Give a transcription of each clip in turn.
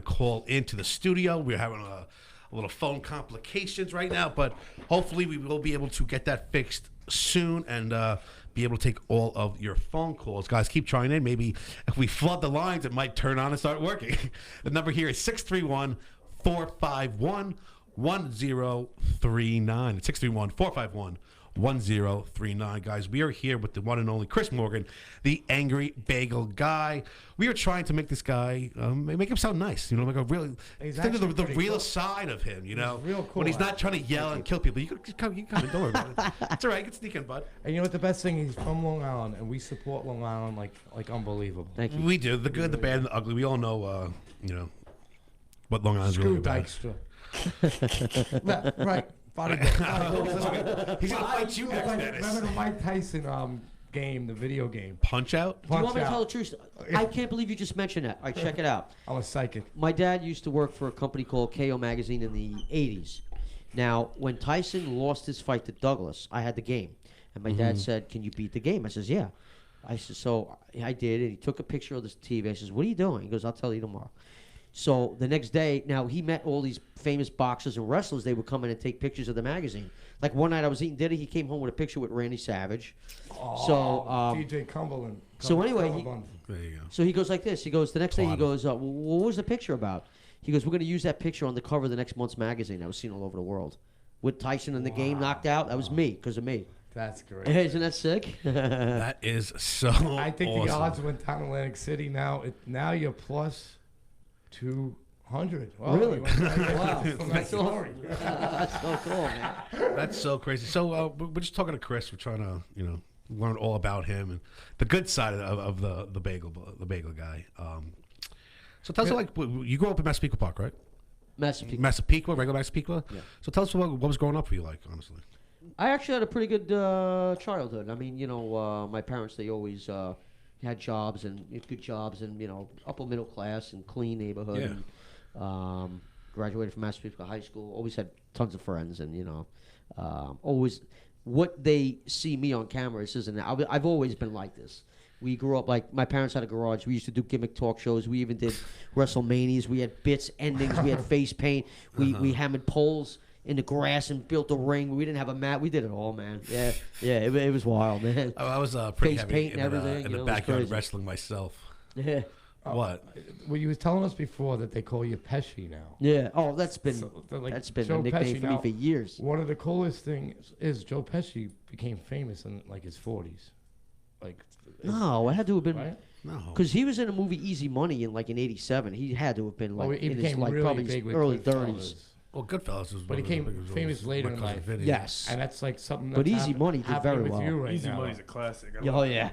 to call into the studio. We're having a little phone complications right now, but hopefully we will be able to get that fixed soon and be able to take all of your phone calls. Guys, keep trying in. Maybe if we flood the lines, it might turn on and start working. The number here is 631-451-1039. 631-451-1039. Guys, we are here with the one and only Chris Morgan, the Angry Bagel Guy. We are trying to make this guy, make him sound nice, you know, like a really, think of the real side of him, you know, real cool, when he's not trying to yell and kill people. You can come in, don't worry about it. It's all right, you can sneak in, bud. And you know what the best thing, he's from Long Island, and we support Long Island like unbelievable. Thank you. We do, the good, the bad, and the ugly. We all know, you know, what Long Island's really about. Screw Dykstra. Right. He's gonna fight you next, Dennis. Remember the Mike Tyson game, the video game? Punch Out? Do you want me to tell the truth? I can't believe you just mentioned that. All right, check it out. I'm a psychic. My dad used to work for a company called KO Magazine in the 80s. Now, when Tyson lost his fight to Douglas, I had the game. And my dad said, can you beat the game? I says, yeah. I said, so I did. And he took a picture of this TV. I says, what are you doing? He goes, I'll tell you tomorrow. So the next day, now he met all these famous boxers and wrestlers. They would come in and take pictures of the magazine. Like one night I was eating dinner, he came home with a picture with Randy Savage. Oh, so DJ Cumberland. So anyway, There you go. so he goes like this. He goes the next day. He goes, well, what was the picture about? He goes, we're going to use that picture on the cover of the next month's magazine. That was seen all over the world. With Tyson in the game knocked out, that was me because of me. That's great. Isn't that sick? That is so I think awesome. the odds went down Atlantic City. Now you're plus 200. Well, Really? Wow. That's so cool, man. That's so crazy. So we're just talking to Chris. We're trying to, you know, learn all about him and the good side of the bagel guy. So tell us, like, you grew up in Massapequa Park, right? Massapequa, regular Massapequa. Yeah. So tell us what was growing up for you like, honestly. I actually had a pretty good childhood. I mean, you know, my parents, they always had jobs and good jobs and, you know, upper middle class and clean neighborhood. Yeah. And, graduated from Massapequa High School. Always had tons of friends and, you know, always what they see me on camera is, and I've always been like this. We grew up like my parents had a garage. We used to do gimmick talk shows. We even did WrestleManias. We had bits, endings. We had face paint. We hammered poles in the grass and built a ring. We didn't have a mat. We did it all, man. Yeah, it was wild, man. I was pretty Face heavy paint in and everything. the backyard wrestling myself. Yeah. What? Well, you was telling us before that they call you Pesci now. Yeah. Oh, that's been Like that's been Joe a nickname Pesci. for Now, me for years. One of the coolest things is Joe Pesci became famous in like his 40s. Like No, it had to have been right? No. because he was in a movie Easy Money in '87. He had to have been like he in his became like really probably big his with early Goodfellas. 30s. Well, Goodfellas was But he one of the came biggest famous roles. later My in cousin life. Vinny. Yes. And that's like something that's But Easy Money did happening very with well. you right Easy now. Money's a classic. I Oh love it. yeah.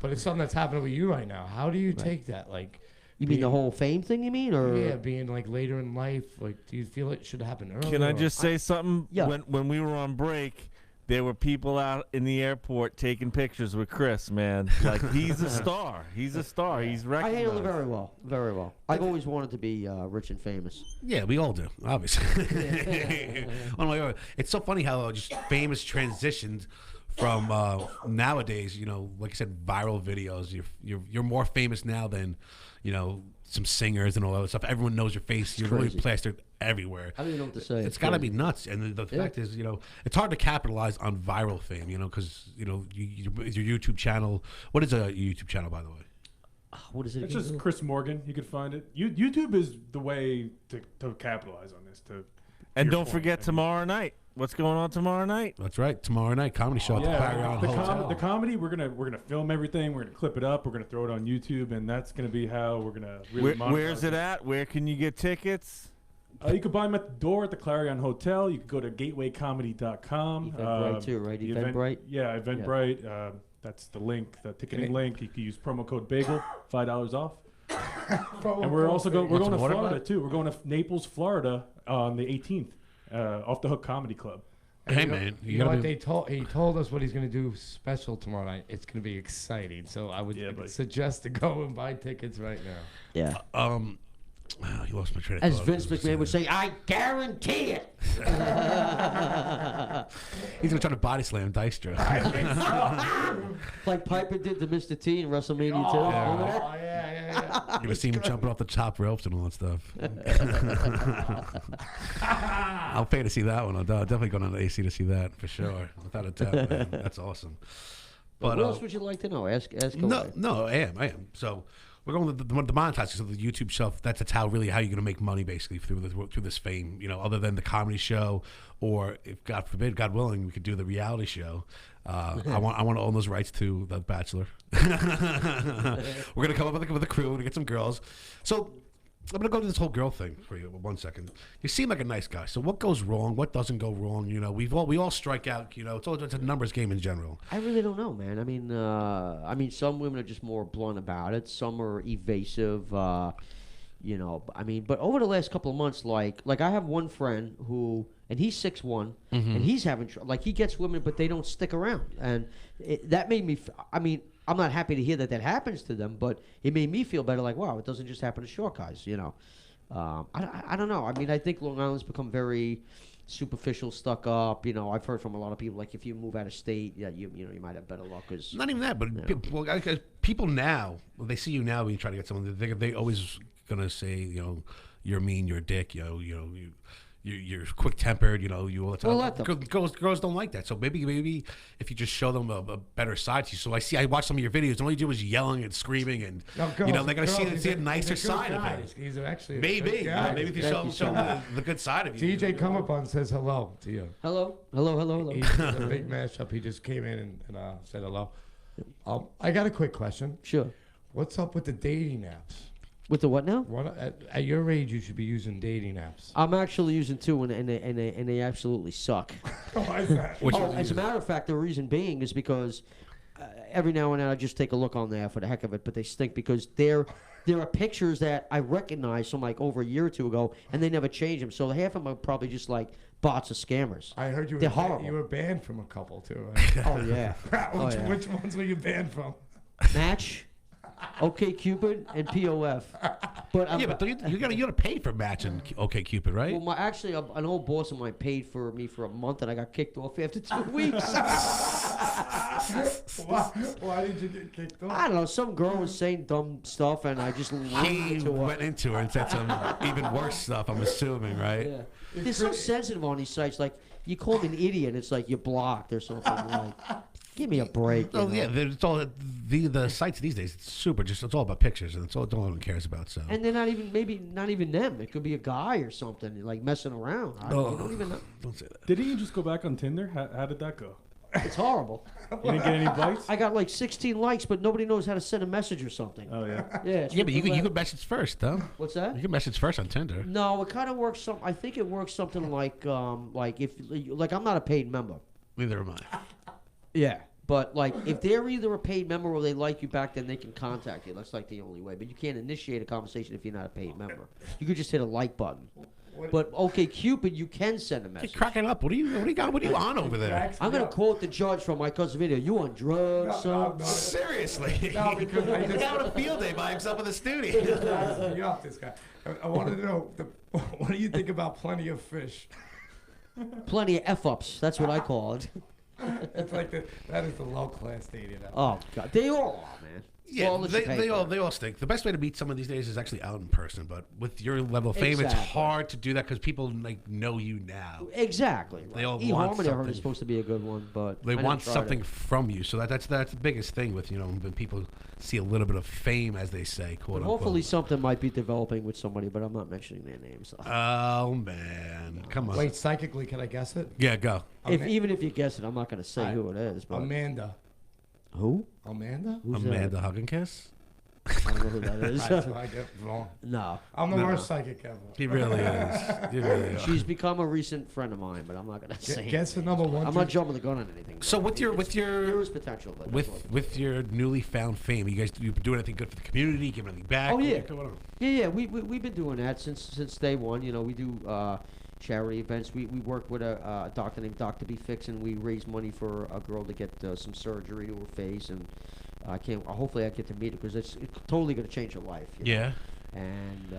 But it's something that's happening with you right now. How do you take that? Like, You mean the whole fame thing? You mean or yeah, being like later in life. Like, do you feel it should happen earlier? Can I just say something? Yeah. When we were on break, there were people out in the airport taking pictures with Chris, man. Like, he's a star. He's a star. He's I recognized. handle it very well, very well. I've always wanted to be rich and famous. Yeah, we all do, obviously. Oh my God. It's so funny how just famous transitioned from nowadays. You know, like I said, viral videos. You're more famous now than, you know, some singers and all that other stuff. Everyone knows your face. You're really crazy. plastered everywhere. I don't even know what to say. It's got to be nuts. And the fact is, you know, it's hard to capitalize on viral fame, you know, because, you know, your YouTube channel. What is a YouTube channel, by the way? What is it? It's again? just Chris Morgan. You could find it. YouTube is the way to capitalize on this. And your don't point. forget tomorrow night. What's going on tomorrow night? That's right. Tomorrow night, comedy show at the Clarion Hotel. The comedy, we're gonna film everything. We're gonna clip it up. We're gonna throw it on YouTube, and that's gonna be how we're gonna really monetize Where's it at? Where can you get tickets? You can buy them at the door at the Clarion Hotel. You can go to gatewaycomedy.com. Eventbrite too, right? Eventbrite? Yeah, Eventbrite. That's the link, the ticketing link. You can use promo code Bagel, $5 off. And we're also going to Florida too. We're going to Naples, Florida on the 18th. Off the Hook Comedy Club. Hey man, you know what he told us what he's going to do special tomorrow night. It's going to be exciting. So I would suggest to go and buy tickets right now. Yeah. You lost my train of As thought. Vince McMahon would say, I guarantee it. He's gonna try to body slam Dykstra. Like Piper did to Mr. T in WrestleMania 2. Oh, yeah. yeah. You're gonna see him jumping off the top ropes and all that stuff. I'll pay to see that one. I'll definitely go on the AC to see that for sure, without a doubt. Man. That's awesome. But what else would you like to know? Ask No, I am. So we're going with the monetizing, so the YouTube stuff. That's how you're gonna make money basically through this fame. You know, other than the comedy show, or if God forbid, God willing, we could do the reality show. I want to own those rights to The Bachelor. We're gonna come up with a crew to get some girls. So I'm gonna go to this whole girl thing for you. 1 second. You seem like a nice guy. So what goes wrong? What doesn't go wrong? You know, we all strike out. You know, it's a numbers game in general. I really don't know, man. I mean, some women are just more blunt about it. Some are evasive. You know, I mean, but over the last couple of months, like I have one friend who, and he's 6'1", and he's having he gets women, but they don't stick around, and that made me. I mean, I'm not happy to hear that happens to them, but it made me feel better. Like, wow, it doesn't just happen to short guys, you know. I don't know. I mean, I think Long Island's become very superficial, stuck up. You know, I've heard from a lot of people, like, if you move out of state, yeah, you might have better luck. Not even that, but people now, when they see you now when you try to get someone, they always gonna say, you know, you're mean, you're a dick, you know, you're quick tempered, you know, you all the time. Well, girls don't like that. So maybe if you just show them a better side to you. So I watch some of your videos, and all you do is yelling and screaming, and you know, they're gonna see a nicer side of him. He's actually maybe if you show them the good side of you. TJ Come Up On says hello to you. Hello. He's a big mashup. He just came in and said hello. I got a quick question. Sure. What's up with the dating apps? With the what now? At your age, you should be using dating apps. I'm actually using two, and they absolutely suck. Why is that? As a matter of fact, the reason being is because every now and then I just take a look on there for the heck of it, but they stink because there are pictures that I recognize from like over a year or two ago, and they never change them. So half of them are probably just like bots or scammers. I heard they're horrible. You were banned from a couple too. Right? Oh yeah. Which ones were you banned from? Match. OK Cupid and POF, but you gotta pay for Match and OK Cupid, right? Well, an old boss of mine paid for me for a month, and I got kicked off after 2 weeks. Why did you get kicked off? I don't know. Some girl was saying dumb stuff, and I just went into her and said some even worse stuff. I'm assuming, right? Yeah. They're so sensitive on these sites. Like, you call me an idiot, and it's like you're blocked or something. Like, give me a break. Oh yeah, it's all the sites these days. It's all about pictures, and it's all no one cares about. So. And they're not even them. It could be a guy or something like messing around. You don't even know. Don't say that. Didn't you just go back on Tinder? How did that go? It's horrible. You didn't get any bites? I got like 16 likes, but nobody knows how to send a message or something. Oh yeah. Yeah. But you could message first, though. What's that? You can message first on Tinder. No, it kind of works. I think it works something like if I'm not a paid member. Neither am I. Yeah. But, like, if they're either a paid member or they like you back, then they can contact you. That's, like, the only way. But you can't initiate a conversation if you're not a paid member. You could just hit a like button. But OK Cupid, you can send a message. You're cracking up. What do you on over there? I'm going to quote the judge from my cousin's video. You on drugs, son? No. Seriously? No, because I He's out on a field day by himself in the studio. me off this guy. I wanted to know, what do you think about Plenty of Fish? Plenty of F-ups. That's what I call it. It's like that is the low class dating app. Oh, God. They all are, man. Yeah, they all stink. The best way to meet someone these days is actually out in person. But with your level of fame, it's hard to do that because people know you now. Exactly. Right. They all want want something. I heard something. is supposed to be a good one, but they want something from you. So that's the biggest thing with when people see a little bit of fame, as they say, quote unquote. Hopefully, something might be developing with somebody, but I'm not mentioning their names. So. Oh man, come on. Wait, psychically, can I guess it? Yeah, go. Even if you guess it, I'm not going to say who it is. But Amanda. Who? Amanda? Who's Amanda Hug and Kiss? I don't know who that is. I get wrong. No. I'm the worst psychic ever. He really is. He really is. She's become a recent friend of mine, but I'm not going to say. Guess the number one. I'm not jumping the gun on anything. So there is potential. But with your newly found fame, you doing anything good for the community? Giving anything back? Oh yeah. What's going on? Yeah. We've been doing that since day one. We do charity events. We work with a doctor named Dr. B Fix, and we raise money for a girl to get some surgery to her face, and hopefully I get to meet her because it's totally going to change her life. Yeah. And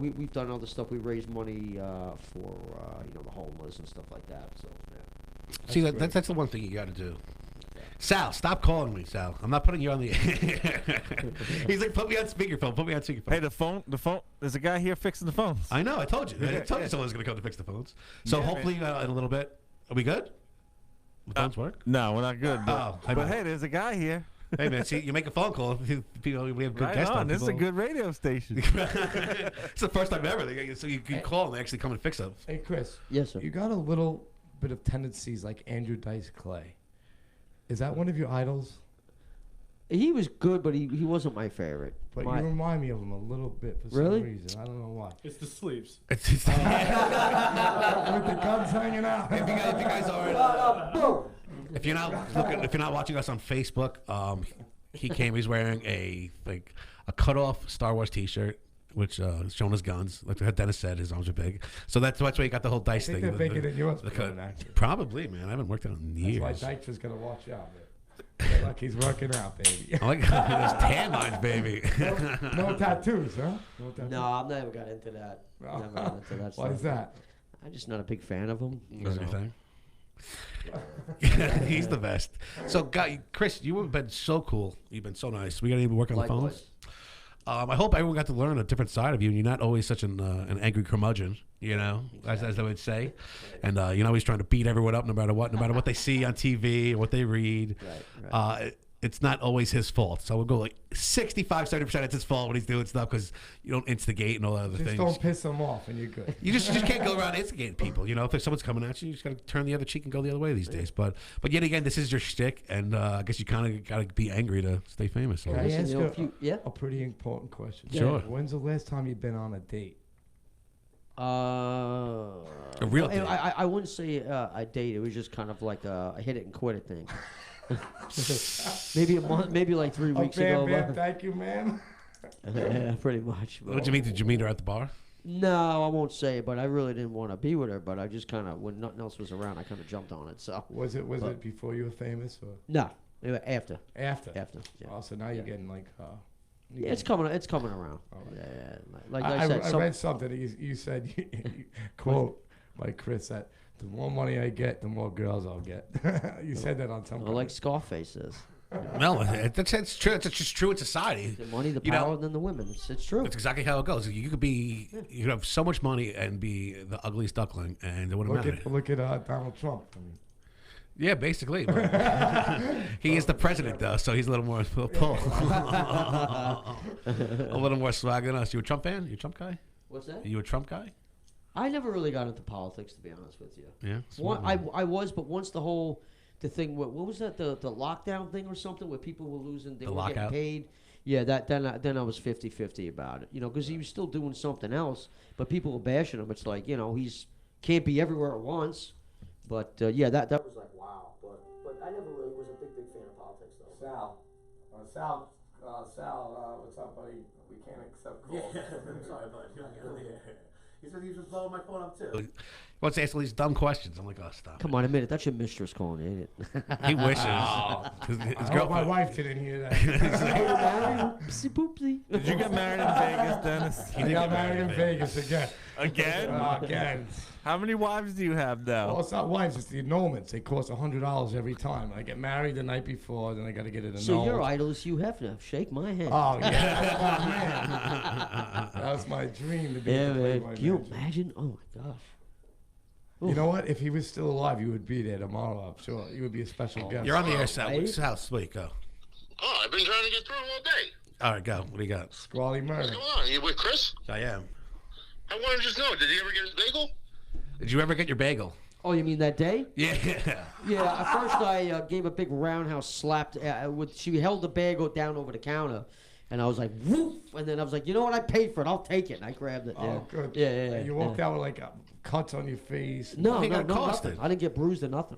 we've done other stuff. We raise money for the homeless and stuff like that. So yeah. See, that's the one thing you got to do. Sal, stop calling me, Sal. I'm not putting you on the air. He's like, put me on speakerphone. Put me on speakerphone. Hey, the phone. There's a guy here fixing the phones. I know. I told you. I told you someone was going to come to fix the phones. So hopefully in a little bit. Are we good? The phones work? No, we're not good. But, but hey, there's a guy here. Hey man, see, you make a phone call. People, we have good Right guests on. on. This is a good radio station. It's the first time ever. So you can call and they actually come and fix it. Hey, Chris. Yes, sir. You got a little bit of tendencies like Andrew Dice Clay. Is that one of your idols? He was good, but he wasn't my favorite. But you remind me of him a little bit for Really? some reason. I don't know why. It's the sleeves. With the guns hanging out. If you guys aren't, if you're not watching us on Facebook, he came. He's wearing a cut off Star Wars T-shirt, which is showing his guns. Like Dennis said, his arms are big. So that's why he got the whole dice I think thing. they're bigger than yours, actually. Probably, man. I haven't worked out in years. That's why Dykes is gonna watch out, man. Like he's working out, baby. I like those tan lines, baby. No tattoos, huh? No tattoos. No, I've never got into that. Never got into that Why stuff. is that? I'm just not a big fan of him. Anything? He's the best. So, Chris, you have been so cool. You've been so nice. We got to even work on the phones. I hope everyone got to learn a different side of you. You're not always such an angry curmudgeon, as they would say. And you're always trying to beat everyone up no matter what they see on TV or what they read. Right. It's not always his fault. So we'll go like 65, 70% it's his fault when he's doing stuff because you don't instigate and all that other things. Just don't piss him off and you're good. You just can't go around instigating people. If someone's coming at you, you just got to turn the other cheek and go the other way these days. But yet again, this is your shtick, and I guess you kind of got to be angry to stay famous. So. Can I ask you a pretty important question? Sure. When's the last time you've been on a date? A real date. I wouldn't say a date. It was just kind of like a hit it and quit it thing. Maybe a month, maybe like 3 weeks ago. Bam, thank you, man. Yeah, pretty much. What did you mean? Did you meet her at the bar? No, I won't say it, but I really didn't want to be with her. But I just kind of, when nothing else was around, I kind of jumped on it. So was it before you were famous or no? After. After. Yeah. Oh, so now you're getting like. Yeah, it's coming around. Oh, right. Yeah. Like I said, I read something. You said, quote, like Chris, that the more money I get, the more girls I'll get. You said that on some. Well, like Scarface says. No, it's true. It's just true in society. The money, the power, then the women. It's true. It's exactly how it goes. You could have so much money and be the ugliest duckling, and it wouldn't matter. Look at Donald Trump. Yeah, basically. He is the president, though, so he's a little more pull. A little more swag than us. You a Trump fan? You a Trump guy? What's that? Are you a Trump guy? I never really got into politics, to be honest with you. Yeah. I was, but once the thing, what was that? The lockdown thing or something where people were losing, they were getting paid. Yeah, then I was 50-50 about it. Because he was still doing something else, but people were bashing him. It's like he's can't be everywhere at once. But yeah, that was like wow. But I never really was a big fan of politics though. Sal, what's up, buddy? We can't accept calls. Yeah, I'm sorry, bud. He's just blowing my phone up too. He wants to ask all these dumb questions. I'm like, oh, stop. Come on, admit it. That's your mistress calling you, ain't it? He wishes. His girlfriend. My wife didn't hear that. Oopsie poopsie. Did you get married in Vegas, Dennis? I got married in Vegas again. Again? Again. How many wives do you have now? Well, it's not wives, it's the annulments. They cost $100 every time. I get married the night before, then I got to get it annulled. So your idol is Hugh Hefner. Shake my hand. Oh, yeah. That's my man. That was my dream to be yeah, the Playboy man. Can you Mansion. imagine? Oh, my gosh. You know what? If he was still alive, you would be there tomorrow, I'm sure. You would be a special guest. You're on the air, Sal. Sal, sweet, go. Oh, I've been trying to get through all day. All right, go. What do you got? Squally murder. What's going on? You with Chris? I am. I want to just know, did he ever get his bagel? Did you ever get your bagel? Oh, you mean that day? Yeah. Yeah, at first I gave a big roundhouse slap. She held the bagel down over the counter, and I was like, woof! And then I was like, you know what? I paid for it. I'll take it. And I grabbed it. Oh, good. Yeah. You walked out with like cuts on your face. No, He got nothing. accosted. I didn't get bruised or nothing.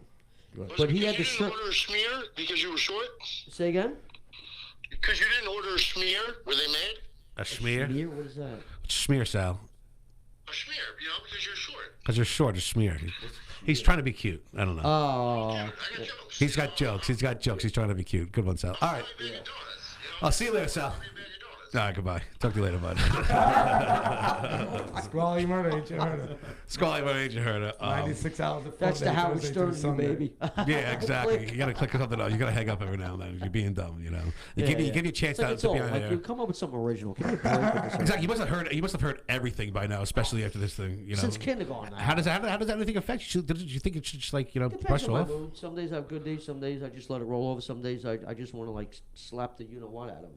Good. But he Because had you the didn't shrimp. order a smear because you were short? Say again? Because you didn't order a smear, were they made? A schmear? Smear? What is that? Schmear, Sal. A smear, because you're short. Because you're short, a schmear. He's trying to be cute. I don't know. Oh. I got jokes. He's got jokes. He's trying to be cute. Good one, Sal. All right. Bag of donuts, I'll see you later, Sal. Bag of donuts. All right, goodbye. Talk to you later, bud. Squally murder, ain't you heard of? Squally murder, ain't you heard of? 96 hours of That's the Howard Stern, baby. Yeah, exactly. You gotta click something else. You gotta hang up every now and then. You're being dumb, you know. You give you a chance Like to it's be all, on like there. you come up with something original. Give me a break with this. Exactly. You must have heard everything by now, especially after this thing. You know. Since kindergarten. How does that anything affect you? Did you think it should just like Depends brush on my off? mood. Some days I have good days. Some days I just let it roll over. Some days I just want to like slap the you know what out of them.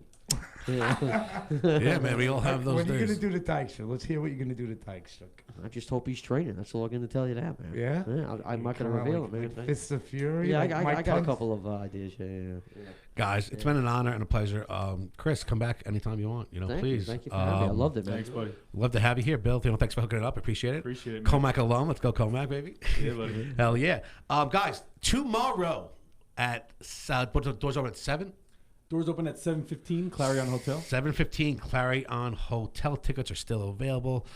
Yeah, man. We all have those When are you days. gonna do the Dykstra? Let's hear what you're gonna do to Dykstra. I just hope he's training. That's all I'm going to tell you that, man. Yeah? I'm not going to Come on, reveal like- it, like man. Fists of Fury. Yeah, like I Mike got a Tyson? couple of ideas. Yeah. Guys, it's been an honor and a pleasure. Chris, come back anytime you want. Thank Please. you. Thank you for having me. I loved it, man. Thanks, buddy. Love to have you here, Bill. Thanks for hooking it up. Appreciate it. Appreciate it, man. Comac alum. Let's go, Comac, baby. Yeah, buddy. Hell yeah. Guys, tomorrow at doors open at 7. Doors open at 7:15. Clarion Hotel. 7:15. Clarion Hotel tickets are still available.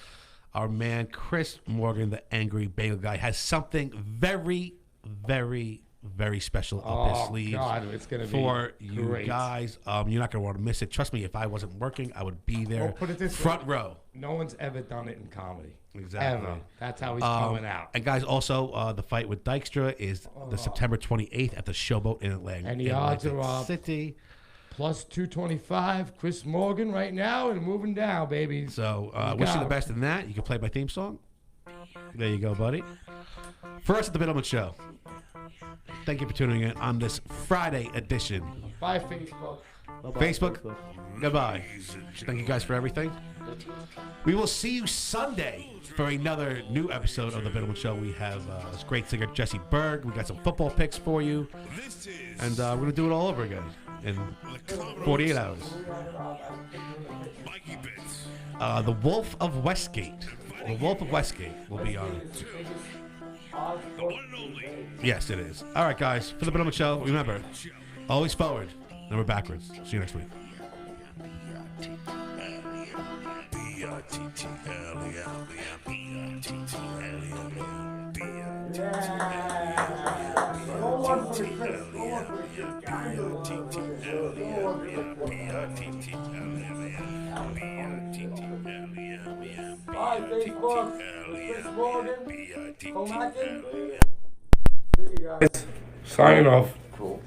Our man Chris Morgan, the angry bagel guy, has something very, very, very special up his sleeves. God, it's gonna be for you great. guys. You're not gonna want to miss it. Trust me, if I wasn't working, I would be there, Well, put it this front way. row. No one's ever done it in comedy. Exactly. Ever. That's how he's coming out. And guys, also the fight with Dykstra is the September 28th at the Showboat in Atlanta. And the odds Atlantic are up. City. Plus 225. Chris Morgan right now and moving down, baby. So wish you the best in that. You can play my theme song. There you go, buddy. For us at the Middleman Show. Thank you for tuning in on this Friday edition. Bye, Facebook. Bye-bye, Facebook. Goodbye. Thank you guys for everything. We will see you Sunday for another new episode of the Middleman Show. We have this great singer Jesse Berg. We got some football picks for you, and we're gonna do it all over again in 48 hours. The Wolf of Westgate. The Wolf of Westgate will be on. Yes, it is. All right, guys. For the Middleman Show, remember, always forward, never backwards. See you next week. Bye, Facebook. Chris Morgan. Signing off. Cool.